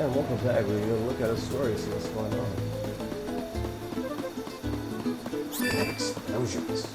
And welcome back. We're gonna look at a story, see what's going on. Explosions.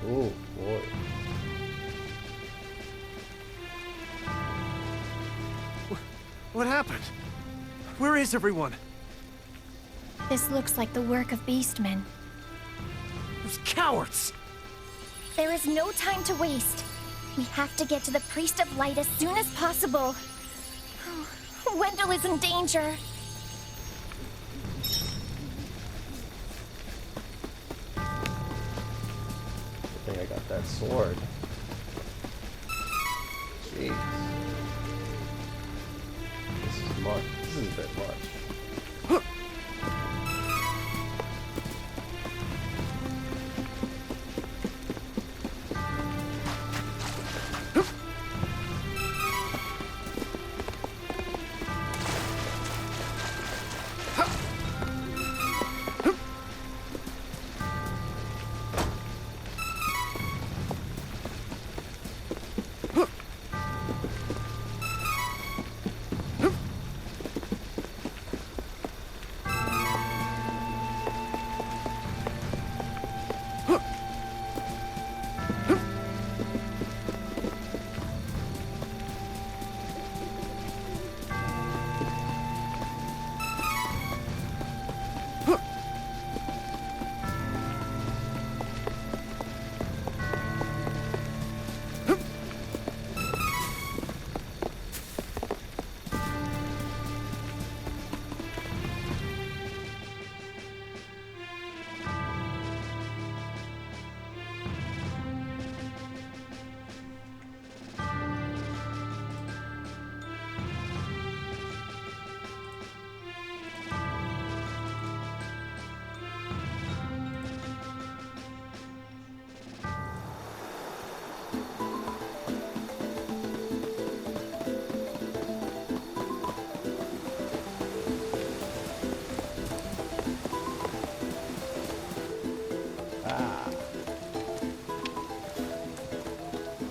Oh boy. What happened? Where is everyone? This looks like the work of beastmen. Those cowards! There is no time to waste. We have to get to the Priest of Light as soon as possible. Wendell is in danger. I think I got that sword. Jeez. This is much. This is a bit much.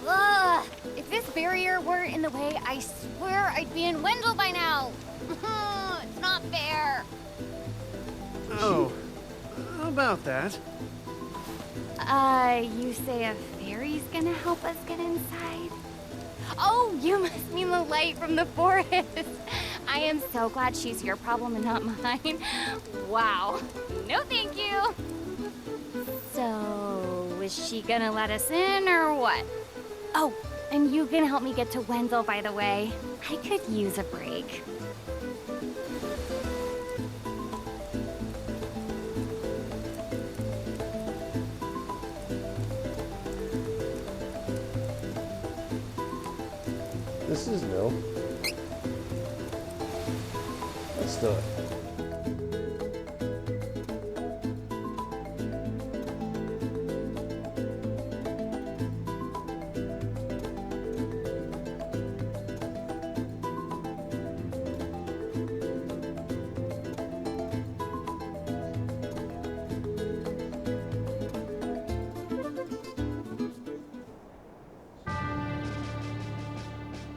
Ugh! If this barrier weren't in the way, I swear I'd be in Wendell by now. It's not fair. Oh, how about that? You say a fairy's gonna help us get inside? Oh, you must mean the light from the forest. I am so glad she's your problem and not mine. Wow. No thank you. So, is she gonna let us in or what? Oh, and you can help me get to Wendell, by the way. I could use a break. This is new. Let's do it.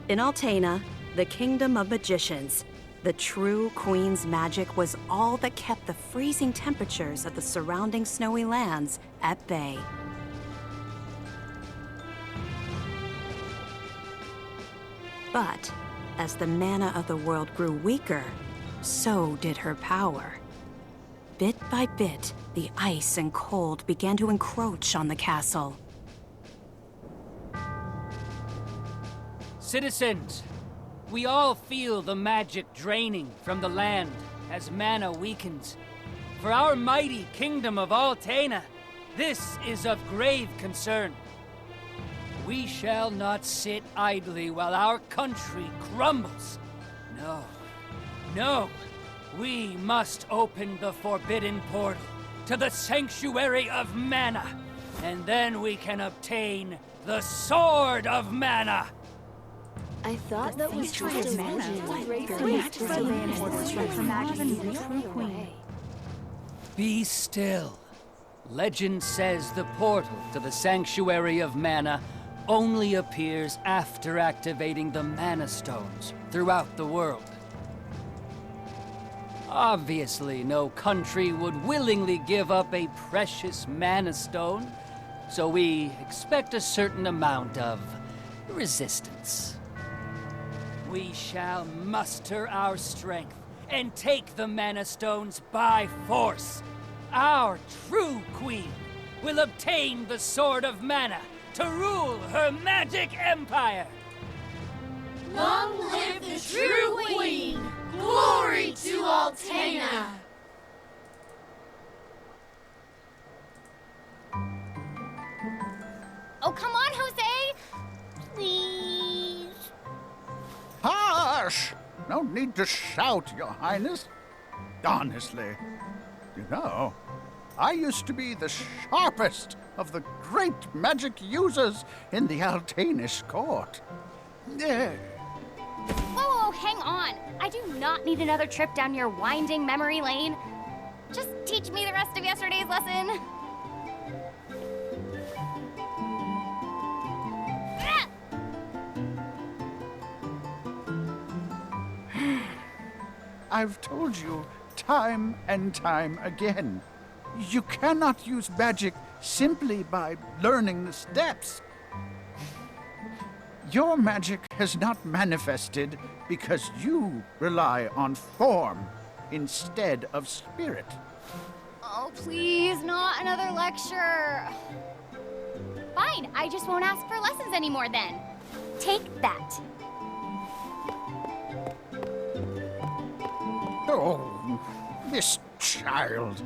In Altena, the kingdom of magicians, the true queen's magic was all that kept the freezing temperatures of the surrounding snowy lands at bay. But as the mana of the world grew weaker, so did her power. Bit by bit, the ice and cold began to encroach on the castle. Citizens, we all feel the magic draining from the land as mana weakens. For our mighty kingdom of Altena, this is of grave concern. We shall not sit idly while our country crumbles. No, no. We must open the forbidden portal to the Sanctuary of Mana, and then we can obtain the Sword of Mana. I thought that was just a Be still. Legend says the portal to the Sanctuary of Mana only appears after activating the Mana Stones throughout the world. Obviously, no country would willingly give up a precious Mana Stone, so we expect a certain amount of resistance. We shall muster our strength and take the Mana Stones by force. Our true queen will obtain the Sword of Mana to rule her magic empire. Long live the true queen! Glory to Altena! Oh, come on, Jose! Please. Hush! No need to shout, Your Highness. Honestly, you know, I used to be the sharpest of the great magic users in the Altenish court. Whoa, hang on. I do not need another trip down your winding memory lane. Just teach me the rest of yesterday's lesson. I've told you time and time again, you cannot use magic simply by learning the steps. Your magic has not manifested because you rely on form instead of spirit. Oh, please, not another lecture. Fine, I just won't ask for lessons anymore then. Take that. Oh, this child.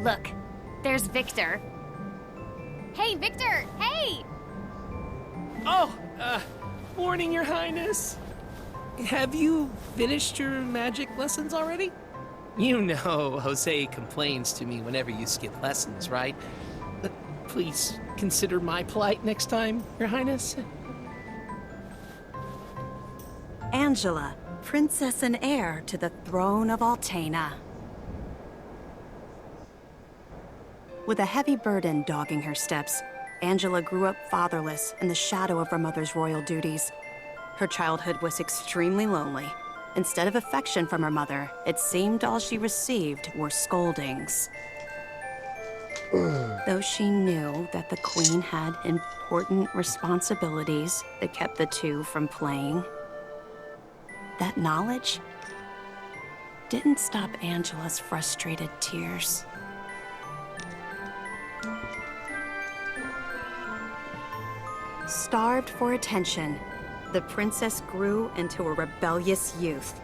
Look, there's Victor. Hey, Victor! Hey! Oh, morning, Your Highness. Have you finished your magic lessons already? You know Jose complains to me whenever you skip lessons, right? Please consider my plight next time, Your Highness. Angela, princess and heir to the throne of Altena. With a heavy burden dogging her steps, Angela grew up fatherless in the shadow of her mother's royal duties. Her childhood was extremely lonely. Instead of affection from her mother, it seemed all she received were scoldings. Though she knew that the queen had important responsibilities that kept the two from playing, that knowledge didn't stop Angela's frustrated tears. Starved for attention, the princess grew into a rebellious youth.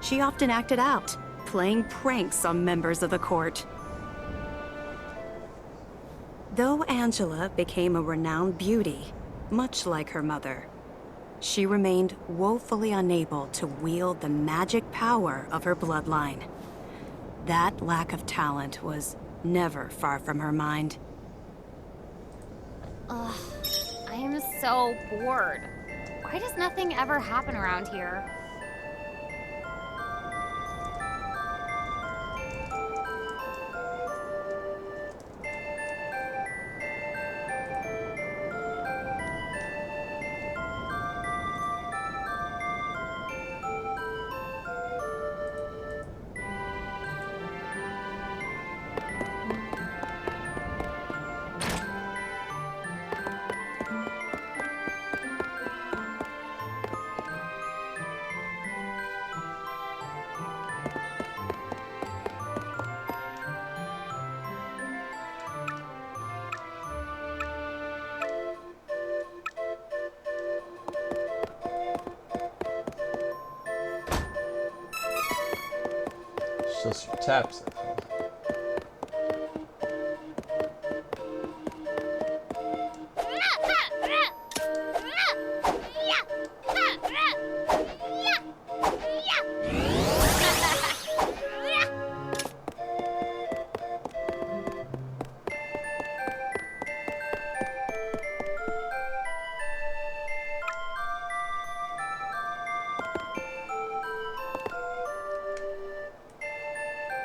She often acted out, playing pranks on members of the court. Though Angela became a renowned beauty, much like her mother, she remained woefully unable to wield the magic power of her bloodline. That lack of talent was never far from her mind. Ugh, I am so bored. Why does nothing ever happen around here? So she taps it.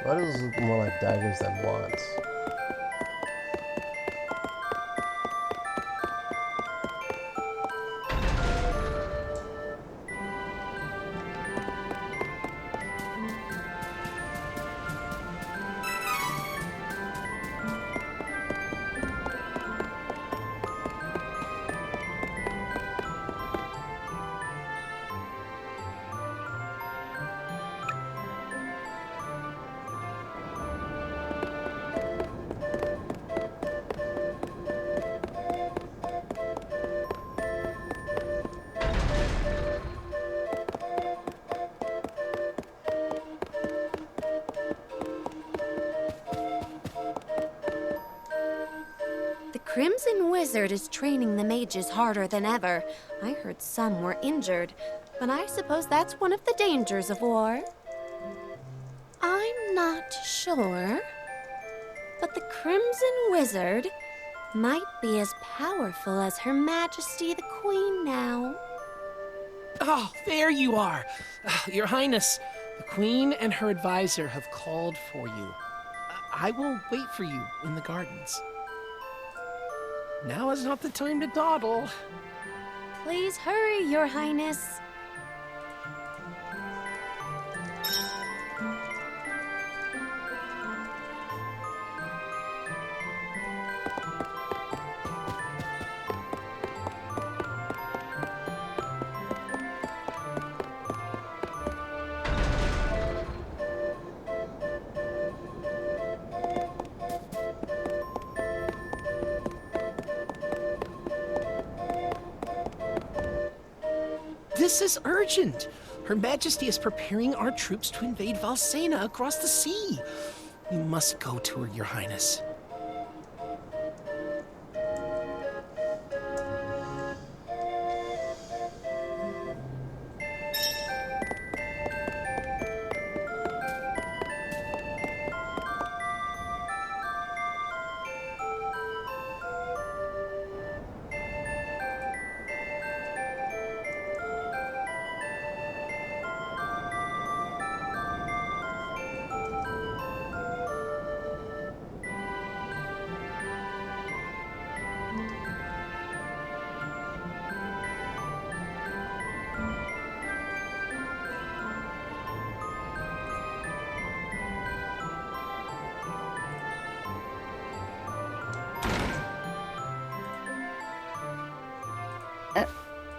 Why does it look more like daggers than wands? The Crimson Wizard is training the mages harder than ever. I heard some were injured, but I suppose that's one of the dangers of war. I'm not sure, but the Crimson Wizard might be as powerful as Her Majesty the Queen now. Oh, there you are. Your Highness, the Queen and her advisor have called for you. I will wait for you in the gardens. Now is not the time to dawdle. Please hurry, Your Highness. This is urgent. Her Majesty is preparing our troops to invade Valsena across the sea. You must go to her, Your Highness.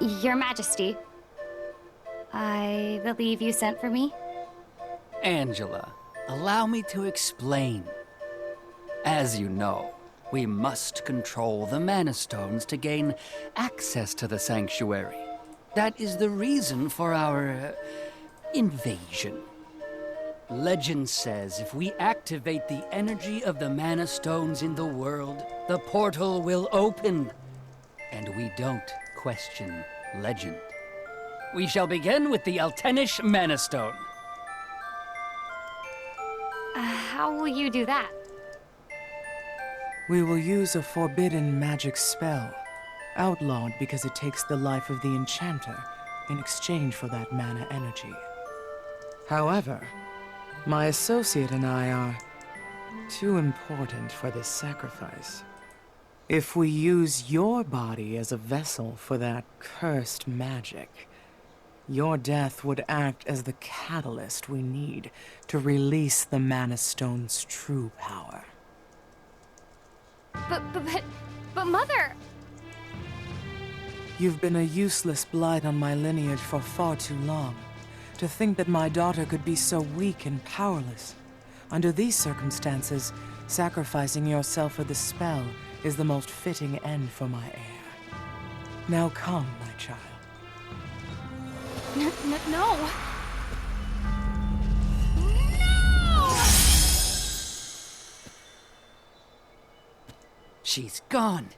Your Majesty, I believe you sent for me? Angela, allow me to explain. As you know, we must control the Mana Stones to gain access to the sanctuary. That is the reason for our invasion. Legend says if we activate the energy of the Mana Stones in the world, the portal will open. And we don't question legend. We shall begin with the Altenish Mana Stone. How will you do that? We will use a forbidden magic spell, outlawed because it takes the life of the enchanter in exchange for that mana energy. However, my associate and I are too important for this sacrifice. If we use your body as a vessel for that cursed magic, your death would act as the catalyst we need to release the Mana Stone's true power. But Mother... You've been a useless blight on my lineage for far too long. To think that my daughter could be so weak and powerless. Under these circumstances, sacrificing yourself for the spell is the most fitting end for my heir. Now come, my child. No! No! She's gone.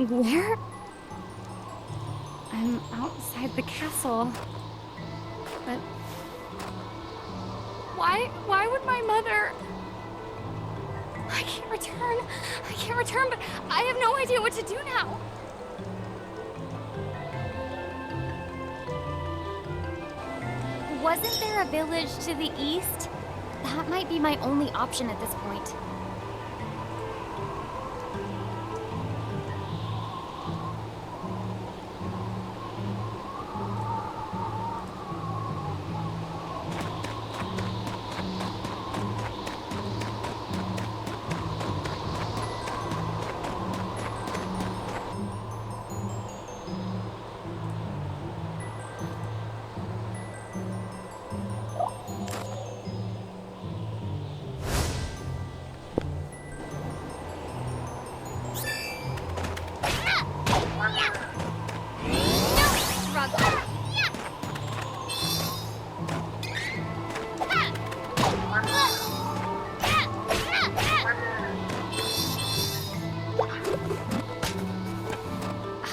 Where? I'm outside the castle. But why would my mother? I can't return, but I have no idea what to do now. Wasn't there a village to the east? That might be my only option at this point.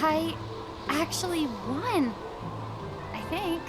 I actually won, I think.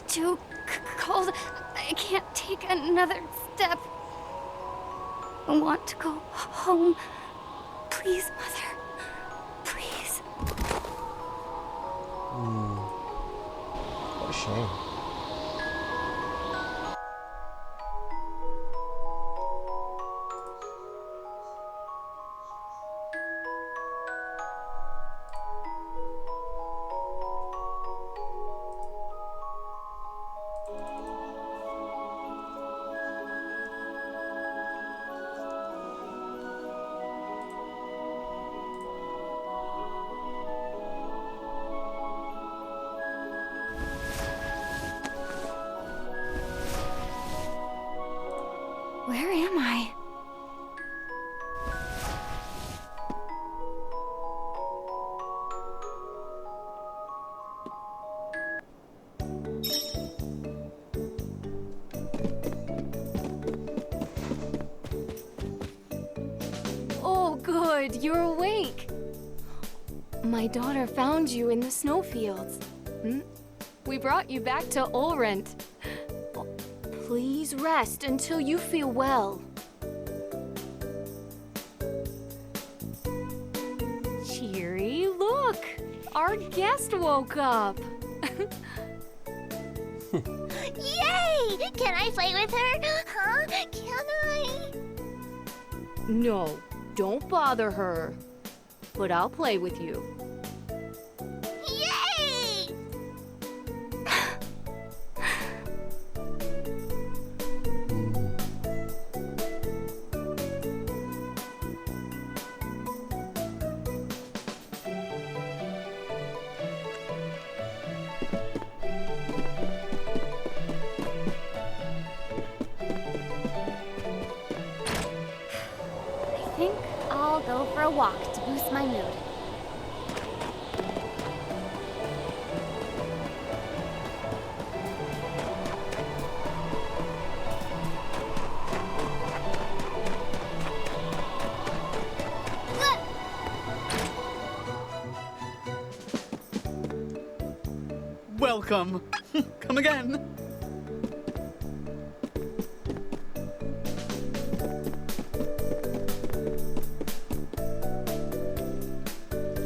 Too cold. I can't take another step. I want to go home. Please, Mother. Please. What a shame. Where am I? Oh, good, you're awake. My daughter found you in the snowfields. We brought you back to Ulrent. Please rest until you feel well. Cheery, look! Our guest woke up! Yay! Can I play with her? Huh? Can I? No, don't bother her. But I'll play with you. Yay! I think I'll go for a walk to boost my mood. Welcome. Come again.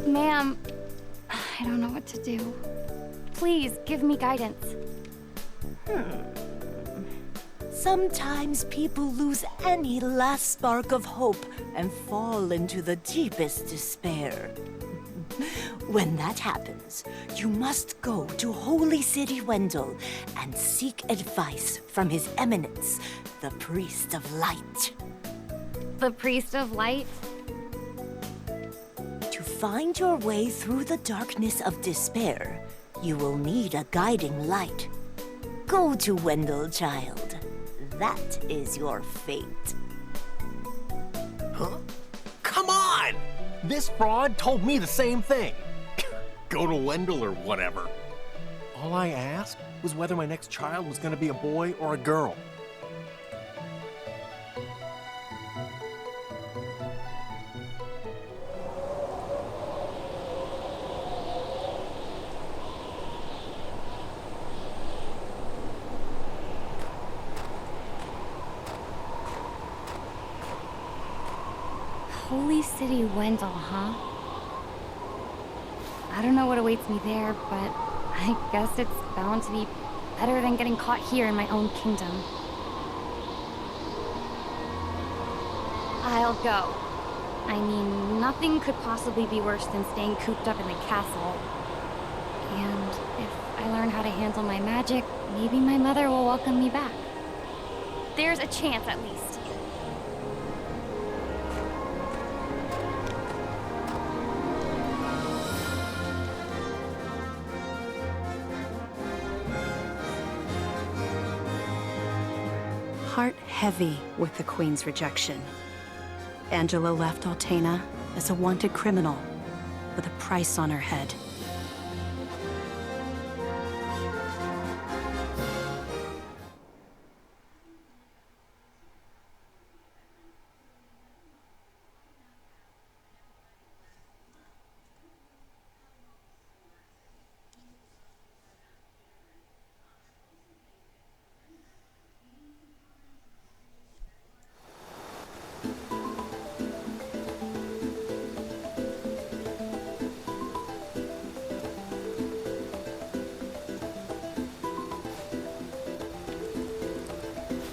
Ma'am, I don't know what to do. Please, give me guidance. Sometimes people lose any last spark of hope and fall into the deepest despair. When that happens, you must go to Holy City Wendell and seek advice from His Eminence, the Priest of Light. The Priest of Light? To find your way through the darkness of despair, you will need a guiding light. Go to Wendell, child. That is your fate. Huh? Come on! This fraud told me the same thing. Go to Wendell or whatever. All I asked was whether my next child was going to be a boy or a girl. Holy City Wendell, huh? I don't know what awaits me there, but I guess it's bound to be better than getting caught here in my own kingdom. I'll go. I mean, nothing could possibly be worse than staying cooped up in the castle. And if I learn how to handle my magic, maybe my mother will welcome me back. There's a chance, at least. Heart heavy with the Queen's rejection, Angela left Altena as a wanted criminal with a price on her head.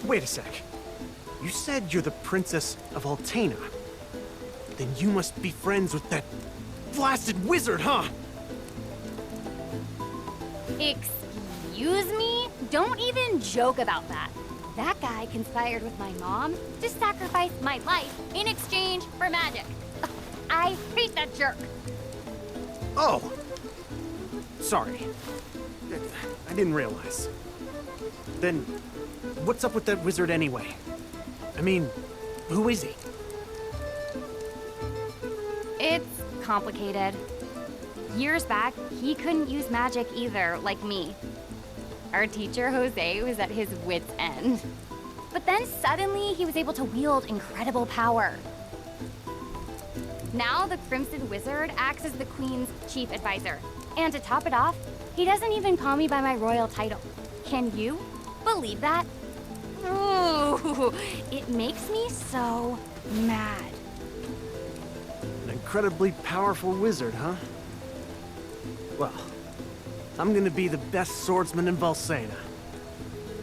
Wait a sec. You said you're the Princess of Altena. Then you must be friends with that blasted wizard, huh? Excuse me? Don't even joke about that. That guy conspired with my mom to sacrifice my life in exchange for magic. I hate that jerk. Oh! Sorry. I didn't realize. Then, what's up with that wizard anyway? I mean, who is he? It's complicated. Years back, he couldn't use magic either, like me. Our teacher, Jose, was at his wit's end. But then suddenly, he was able to wield incredible power. Now, the Crimson Wizard acts as the Queen's chief advisor. And to top it off, he doesn't even call me by my royal title. Can you believe that? Ooh, it makes me so mad. An incredibly powerful wizard, huh? Well, I'm gonna be the best swordsman in Valsena.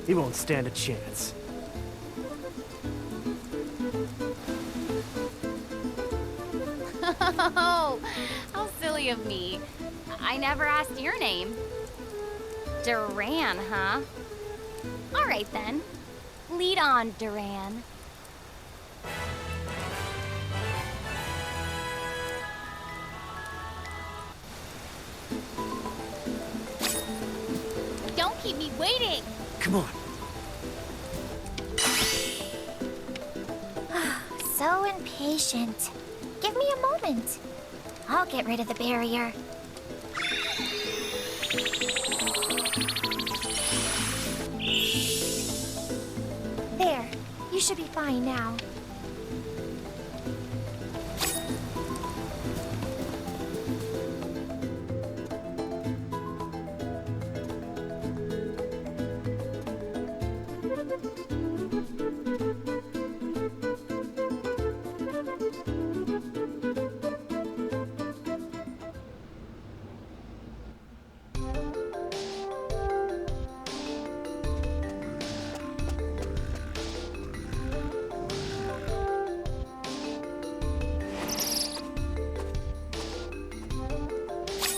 He won't stand a chance. Oh, how silly of me. I never asked your name. Duran, huh? All right then. Lead on, Duran. Don't keep me waiting. Come on. So impatient. Give me a moment. I'll get rid of the barrier. There. You should be fine now.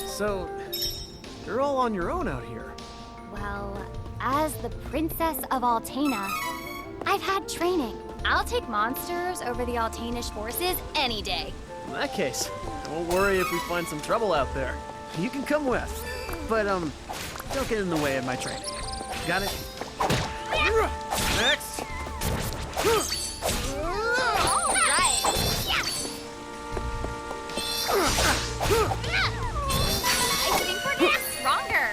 So, you're all on your own out here. Well, as the Princess of Altena, I've had training. I'll take monsters over the Altanish forces any day. In that case, I won't worry if we find some trouble out there. You can come with. But, don't get in the way of my training. Got it? Next! All right. I think we're getting stronger.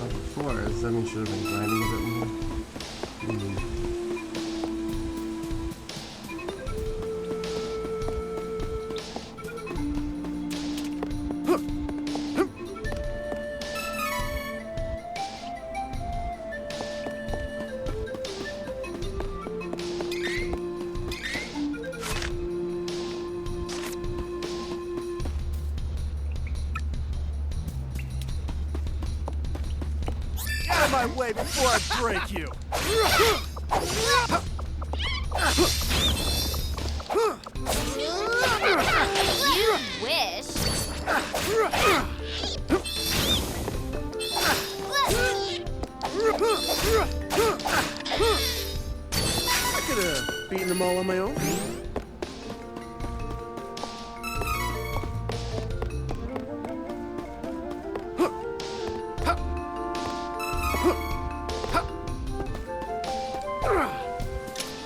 Before, does that mean she should have been grinding a bit more? Out of my way before I break you! You wish. I could have beaten them all on my own.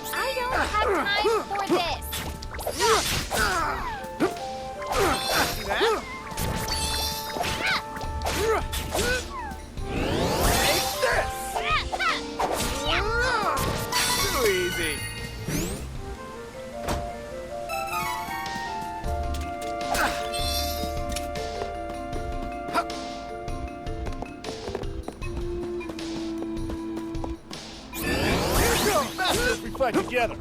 I don't have time for this. See that? Take this! Too easy. Faster if we fight together.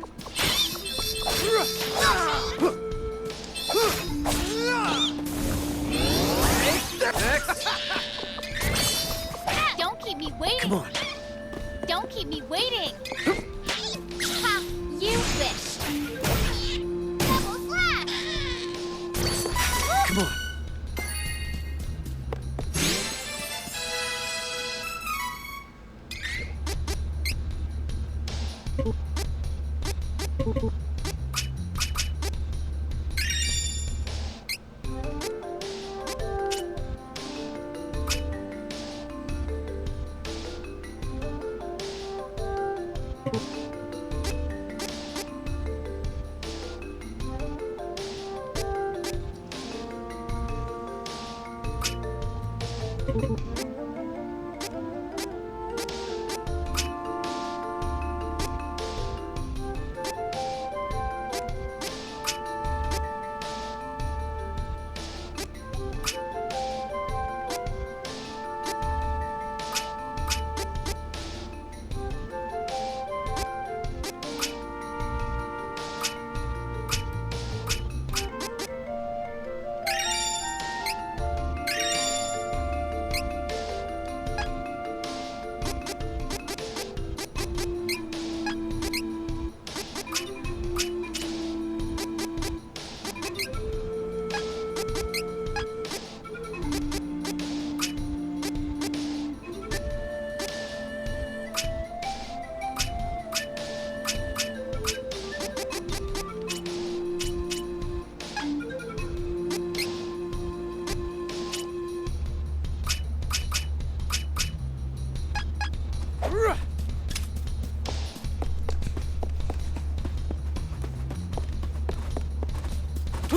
Next. Don't keep me waiting. Come on. Don't keep me waiting. Ha! You wish. Double slash. Come on.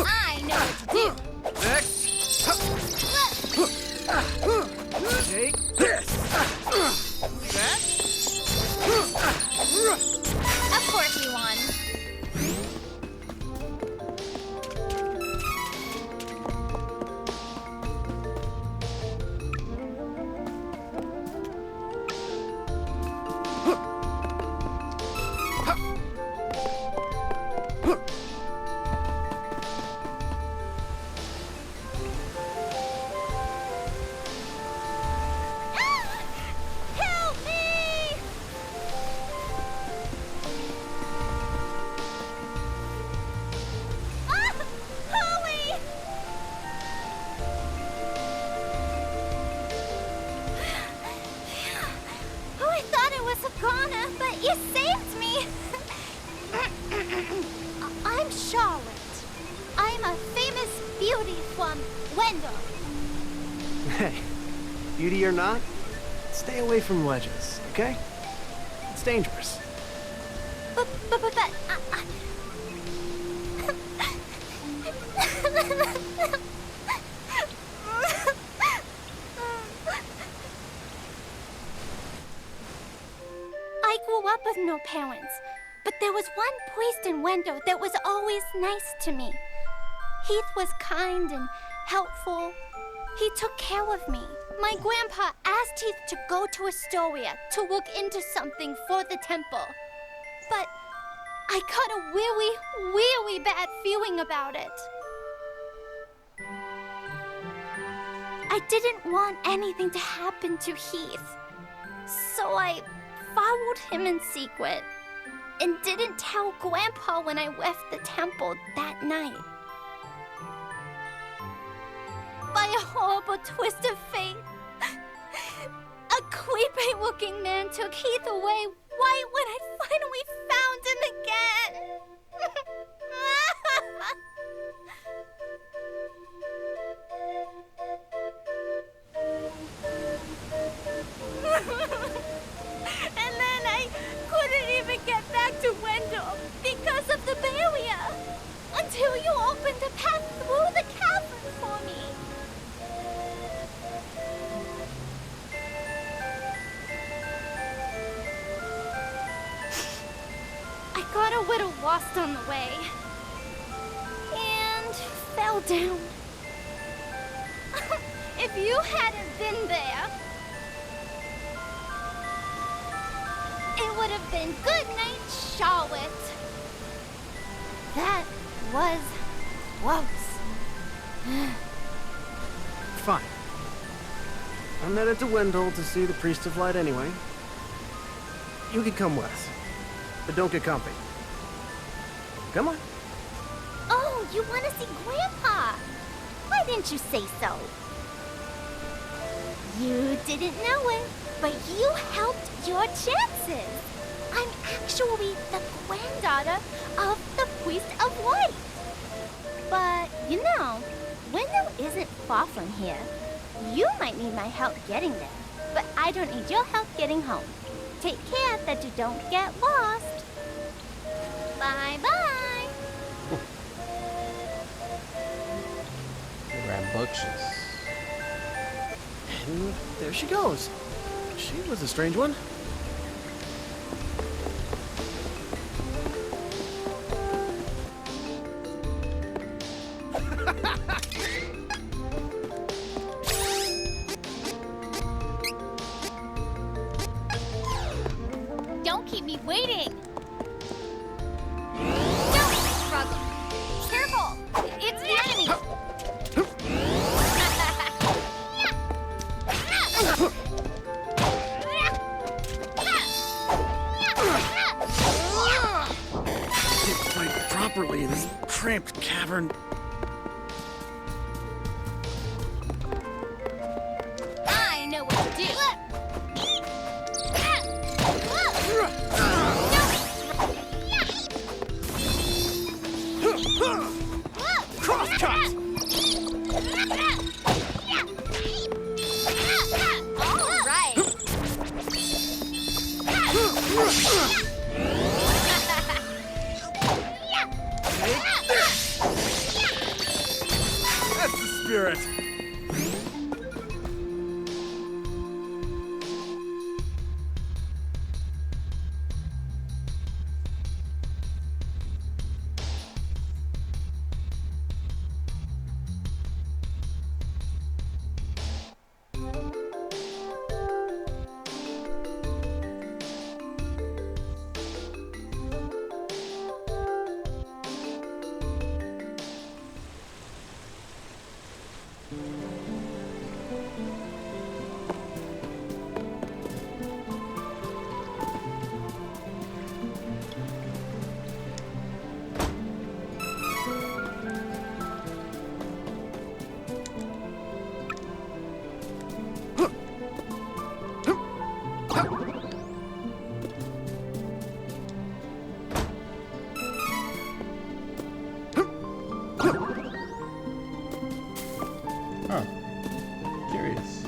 I know what to do. Take this! That? Of course we won. Help me! Ah! Chloe! Oh, I thought it was a goner, but you saved me. I'm Charlotte. I'm a famous beauty from Wendell. Hey, beauty or not, stay away from ledges, okay? It's dangerous. But I grew up with no parents, but there was one priest in Wendell that was always nice to me. Heath was kind and helpful. He took care of me. My grandpa asked Heath to go to Astoria to look into something for the temple. But I got a really, really bad feeling about it. I didn't want anything to happen to Heath. So I followed him in secret and didn't tell Grandpa when I left the temple that night. By a horrible twist of fate, a creepy-looking man took Heath away right when I finally found him again. And then I couldn't even get back to Wendell because of the barrier until you opened a path through the cavern for me. I got a little lost on the way and fell down. If you hadn't been there, it would have been good night, Charlotte. That was close. Fine. I'm headed to Wendell to see the Priest of Light anyway. You can come with, but don't get comfy. Come on. Oh, you want to see Grandpa? Why didn't you say so? You didn't know it, but you helped your chances. I'm actually the granddaughter of the Priest of Light. But, you know, Wendell isn't far from here. You might need my help getting there, but I don't need your help getting home. Take care that you don't get lost. Bye-bye. Rambunctious. And there she goes. She was a strange one. Don't keep me waiting. Don't struggle. Careful. It's the enemy. Can't fight properly in this cramped cavern. I know what to do. Crosscut! All right. That's the spirit. Huh. Curious.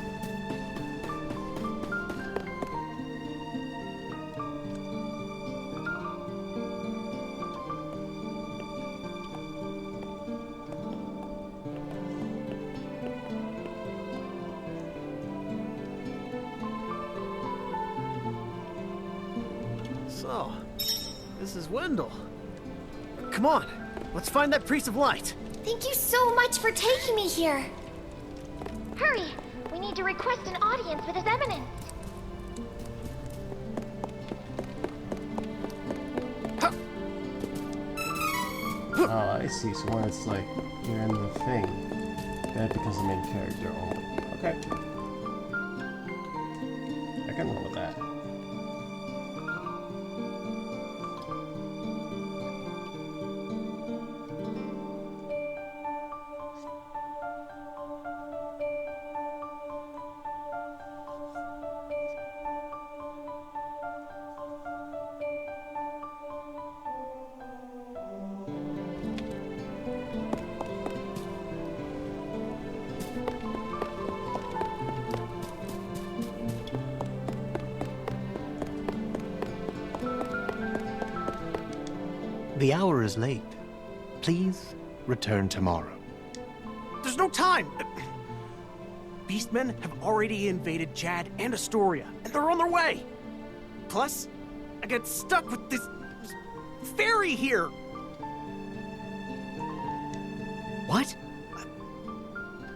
So, this is Wendell. Come on, let's find that priest of light. Thank you so much for taking me here. Hurry! We need to request an audience with His Eminence. Oh, I see. So when it's like you're in the thing, then it becomes the main character only. Okay. I can roll with that. The hour is late. Please return tomorrow. There's no time! Beastmen have already invaded Jad and Astoria, and they're on their way! Plus, I got stuck with this fairy here! What?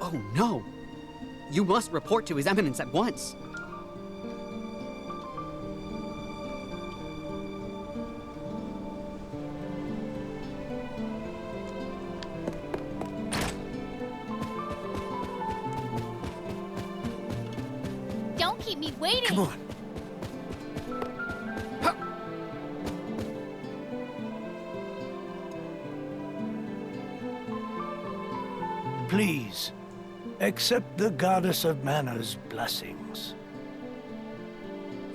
Oh no! You must report to His Eminence at once. Don't keep me waiting. Come on. Please, accept the Goddess of Mana's blessings.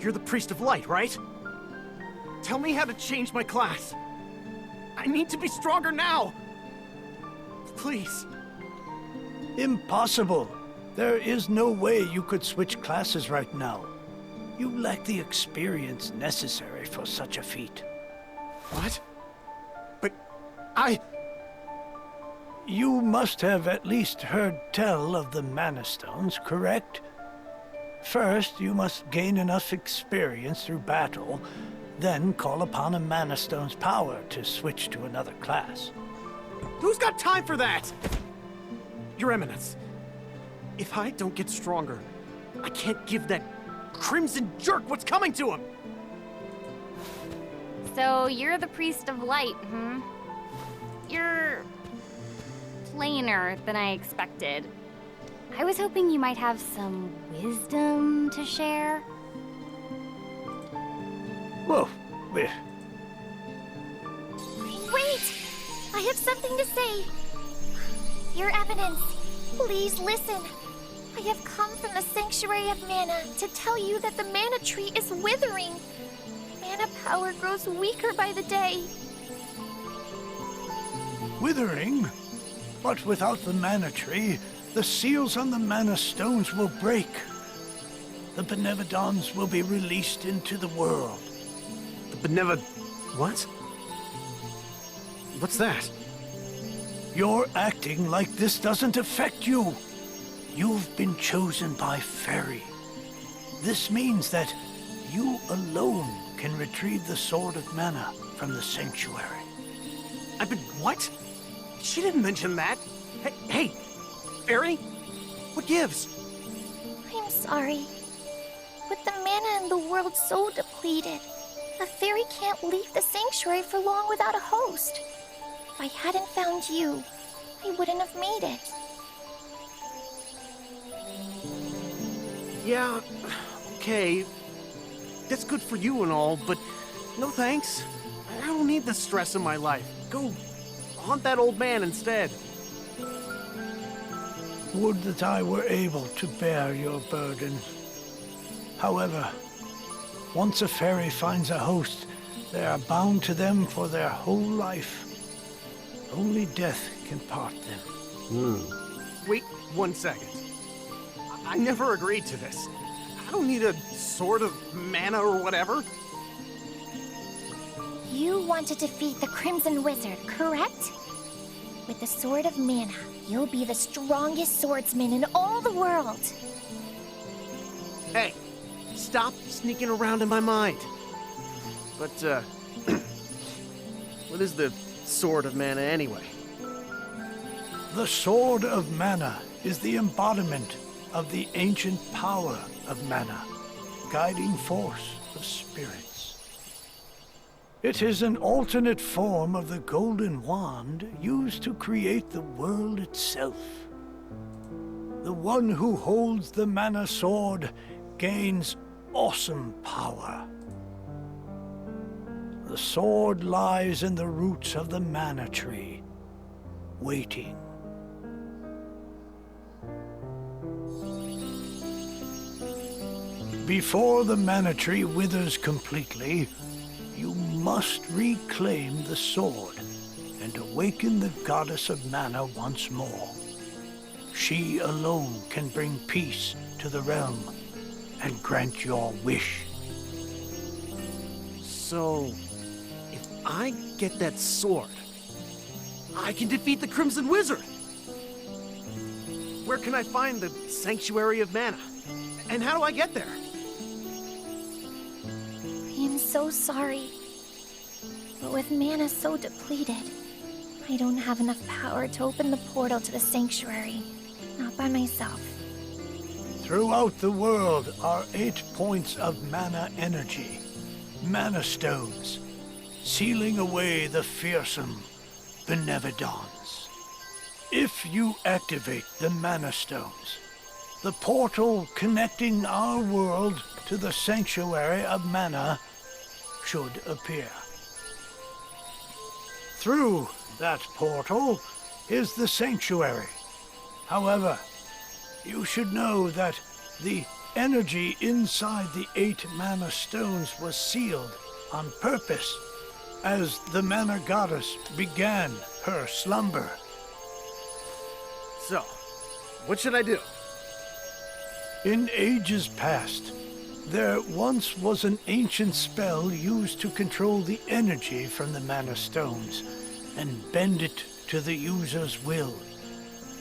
You're the priest of light, right? Tell me how to change my class. I need to be stronger now. Please. Impossible. There is no way you could switch classes right now. You lack the experience necessary for such a feat. What? But You must have at least heard tell of the Mana Stones, correct? First, you must gain enough experience through battle, then call upon a Mana Stone's power to switch to another class. Who's got time for that? Your Eminence, if I don't get stronger, I can't give that crimson jerk what's coming to him! So you're the priest of light, You're plainer than I expected. I was hoping you might have some wisdom to share. Whoa. Wait! I have something to say. Your Eminence, please listen. I have come from the Sanctuary of Mana to tell you that the Mana Tree is withering. Mana power grows weaker by the day. Withering? But without the Mana Tree, the seals on the Mana Stones will break. The Benevodons will be released into the world. What? What's that? You're acting like this doesn't affect you. You've been chosen by Fairy. This means that you alone can retrieve the Sword of Mana from the Sanctuary. I've been what? She didn't mention that. Hey, Fairy? What gives? I'm sorry. With the mana in the world so depleted, a fairy can't leave the sanctuary for long without a host. If I hadn't found you, I wouldn't have made it. Yeah, okay. That's good for you and all, but no thanks. I don't need the stress in my life. Go haunt that old man instead. Would that I were able to bear your burden. However, once a fairy finds a host, they are bound to them for their whole life. Only death can part them. Wait 1 second. I never agreed to this. I don't need a sword of mana or whatever. You want to defeat the Crimson Wizard, correct? With the Sword of Mana, you'll be the strongest swordsman in all the world. Hey, stop sneaking around in my mind. But, what is the Sword of Mana anyway? The Sword of Mana is the embodiment of the ancient power of Mana, guiding force of spirits. It is an alternate form of the golden wand used to create the world itself. The one who holds the Mana Sword gains awesome power. The sword lies in the roots of the Mana Tree, waiting. Before the Mana Tree withers completely, you must reclaim the sword and awaken the Goddess of Mana once more. She alone can bring peace to the realm and grant your wish. So, if I get that sword, I can defeat the Crimson Wizard! Where can I find the Sanctuary of Mana? And how do I get there? I am so sorry. But with mana so depleted, I don't have enough power to open the portal to the sanctuary. Not by myself. Throughout the world are 8 points of mana energy, mana stones, sealing away the fearsome Benevodons. If you activate the mana stones, the portal connecting our world to the Sanctuary of Mana should appear. Through that portal is the Sanctuary. However, you should know that the energy inside the 8 mana stones was sealed on purpose as the Mana Goddess began her slumber. So, what should I do? In ages past, there once was an ancient spell used to control the energy from the Mana Stones and bend it to the user's will.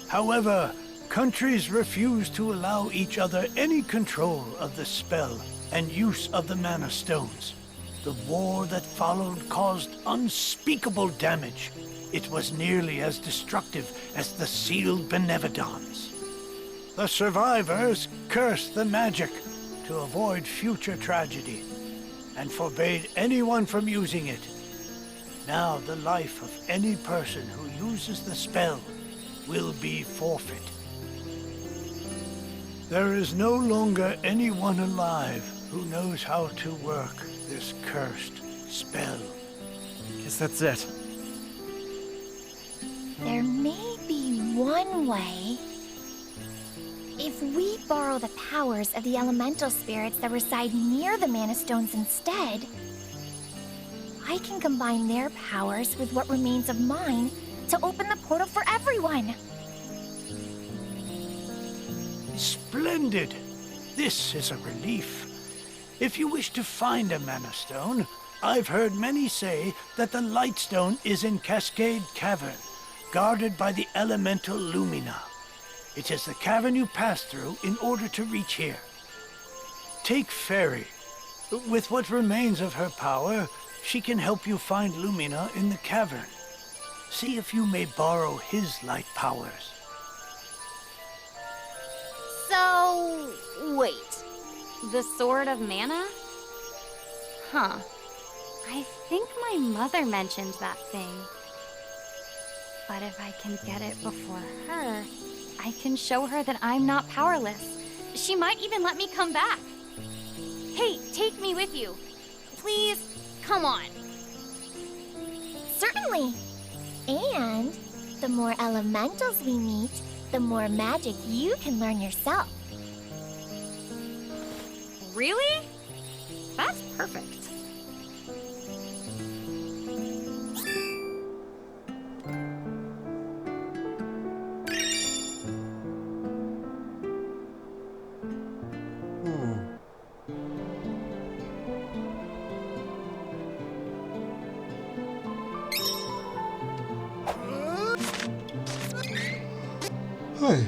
However, countries refused to allow each other any control of the spell and use of the Mana Stones. The war that followed caused unspeakable damage. It was nearly as destructive as the sealed Benevodons. The survivors cursed the magic to avoid future tragedy and forbade anyone from using it. Now the life of any person who uses the spell will be forfeit. There is no longer anyone alive who knows how to work this cursed spell. Guess that's it. There may be one way. If we borrow the powers of the elemental spirits that reside near the Mana Stones instead, I can combine their powers with what remains of mine to open the portal for everyone. Splendid! This is a relief. If you wish to find a Mana Stone, I've heard many say that the Lightstone is in Cascade Cavern, guarded by the elemental Lumina. It is the cavern you pass through in order to reach here. Take Fairy. With what remains of her power, she can help you find Lumina in the cavern. See if you may borrow his light powers. So, wait. The Sword of Mana? Huh. I think my mother mentioned that thing. But if I can get it before her, I can show her that I'm not powerless. She might even let me come back. Hey, take me with you. Please, come on. Certainly. And the more elementals we meet, the more magic you can learn yourself. Really? That's perfect. Hey.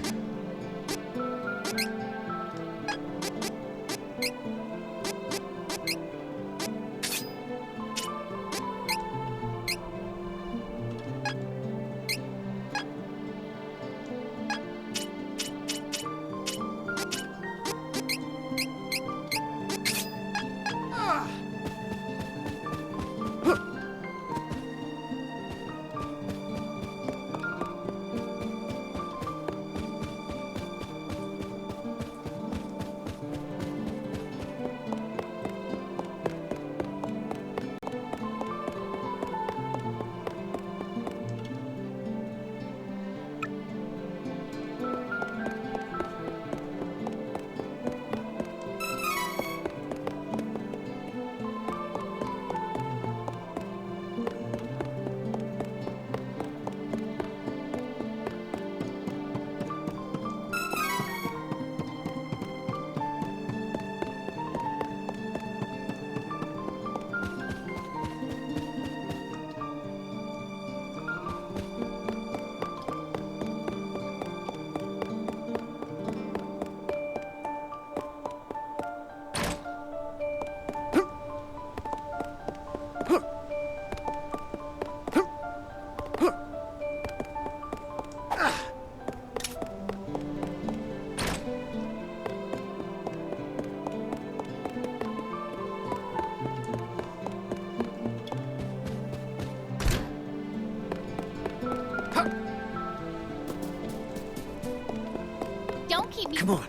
Don't keep me. Come on.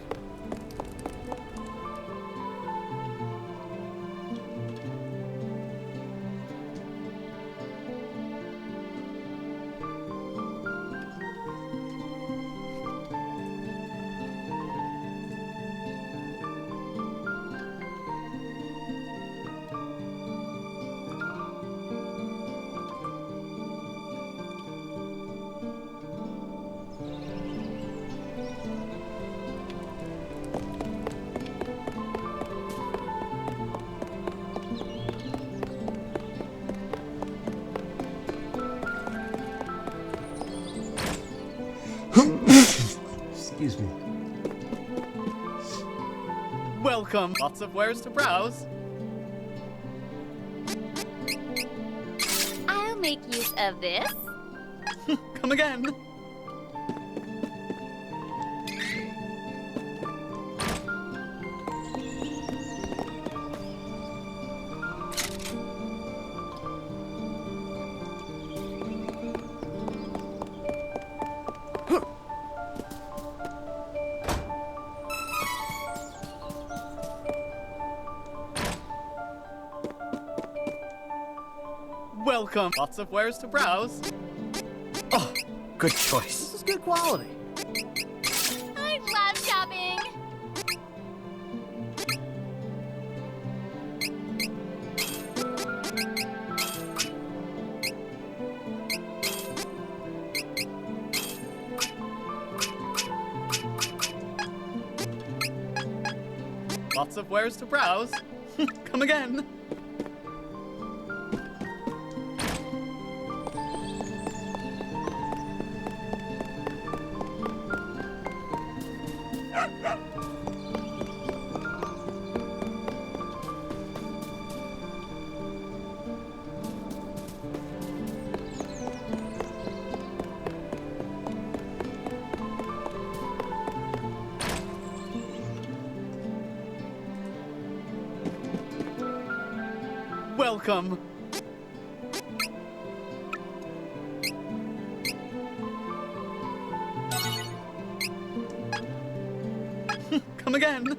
Excuse me. Welcome. Lots of wares to browse. I'll make use of this. Come again. Welcome. Lots of wares to browse. Oh, good choice. This is good quality. I love shopping. Lots of wares to browse. Come again. Welcome. Come again.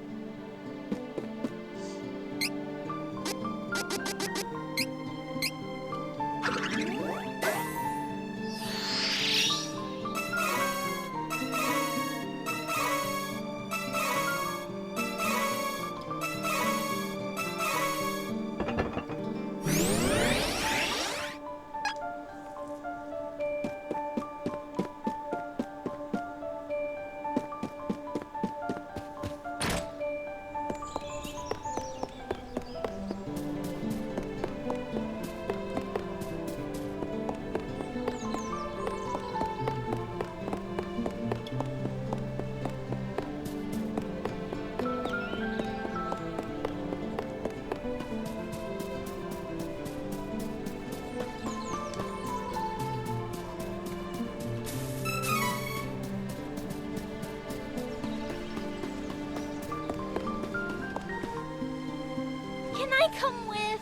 Can I come with?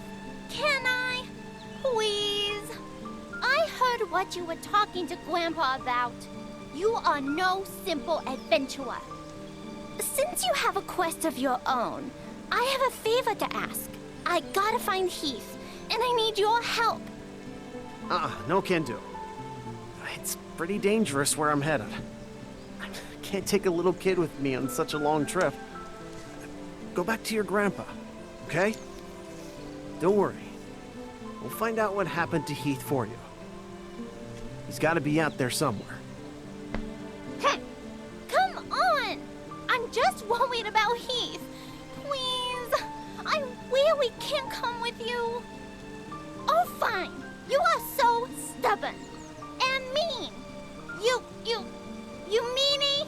Can I? Please? I heard what you were talking to Grandpa about. You are no simple adventurer. Since you have a quest of your own, I have a favor to ask. I gotta find Heath, and I need your help. No can do. It's pretty dangerous where I'm headed. I can't take a little kid with me on such a long trip. Go back to your grandpa, okay? Don't worry. We'll find out what happened to Heath for you. He's gotta be out there somewhere. Come on! I'm just worried about Heath. Please, I really can't come with you. Oh, fine. You are so stubborn and mean. You meanie.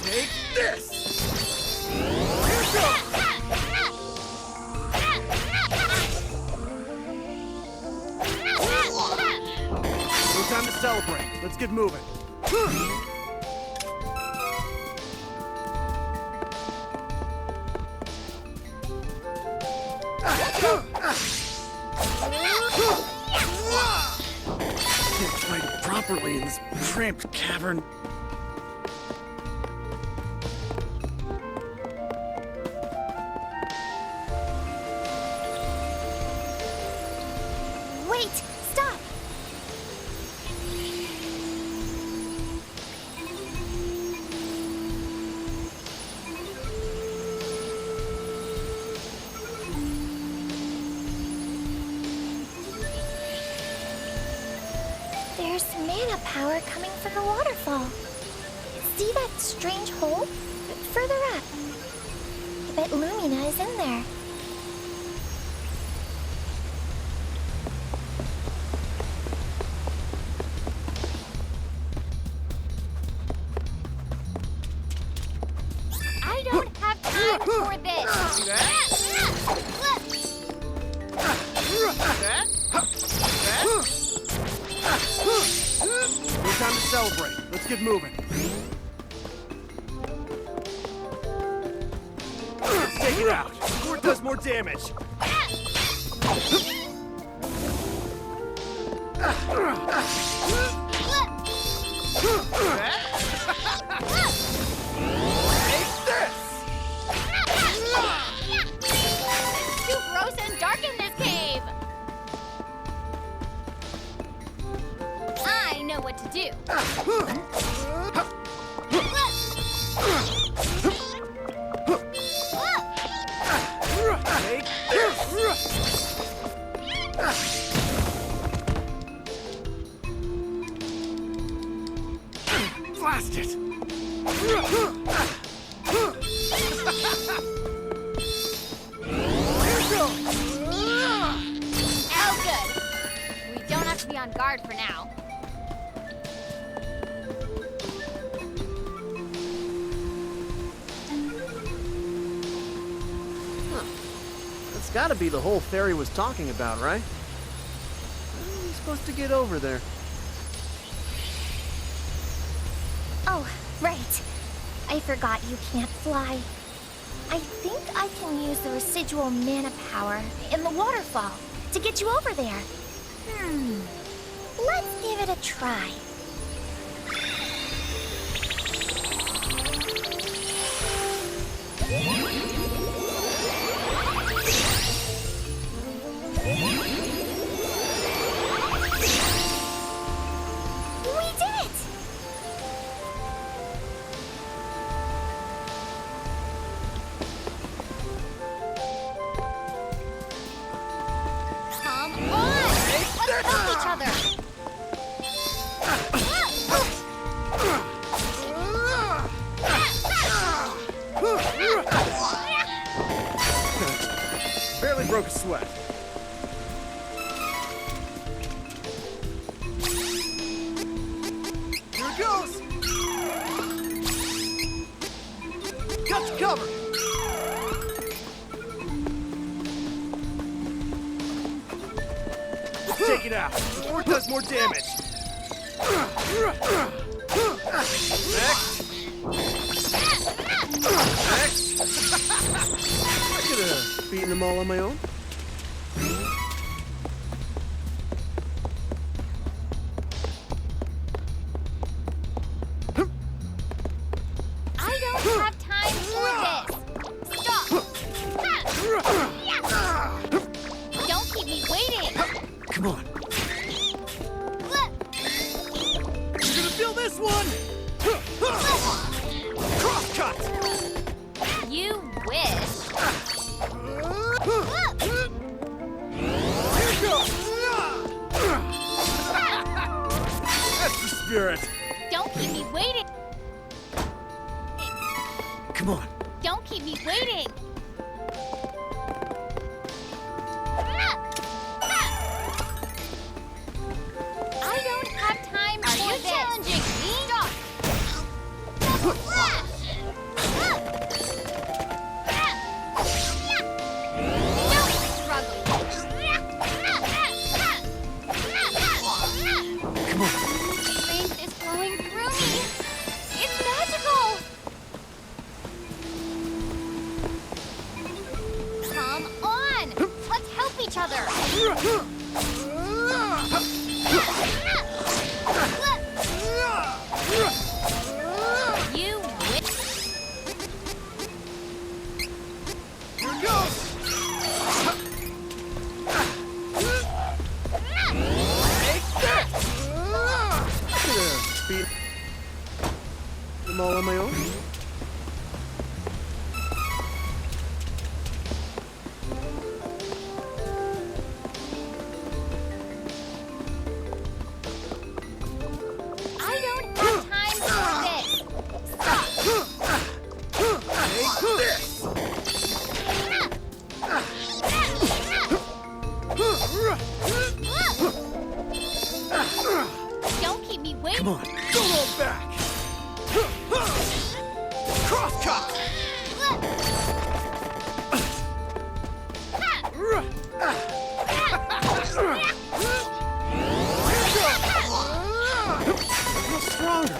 Take this! No time to celebrate. Let's get moving. Can't fight properly in this cramped cavern. Wait, stop. There's mana power coming from the waterfall. See that strange hole? Further up. I bet Lumina is in there. I don't have time for this. No time to celebrate. Let's get moving. Let's take it out before it does more damage. Take this! Too gross and dark in this cave. I know what to do. Take this! Blast it! Oh, good. We don't have to be on guard for now. That's gotta be the hole Fairy was talking about, right? How are we supposed to get over there? Oh, right. I forgot you can't fly. I think I can use the residual mana power in the waterfall to get you over there. Let's give it a try. We did it! Come on! Let's help each other! Barely broke a sweat. Here it goes! Got you covered! Take it out before it does more damage. Next. I could have beaten them all on my own. I don't have time for this! Stop! Don't keep me waiting! Come on. You're gonna feel this one! Crosscut! You wish. Here goes! That's the spirit. Don't keep me waiting! Come on. Don't keep me waiting! I don't have time for this! Are you challenging me? Stop! Don't be struggling! Come on. Strength is flowing through me! It's magical! Come on! Let's help each other! You wish. Here it goes! Take that! Beat them all on my own? I don't have time for this! Stop! Take this! Don't keep me waiting! Come on, don't hold back! Crosscut! I feel stronger.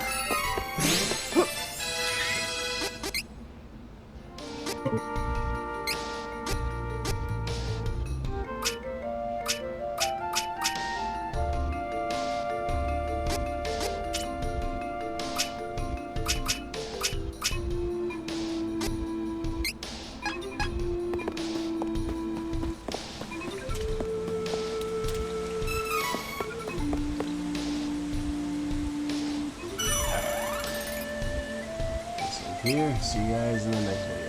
Here, see you guys in the next video.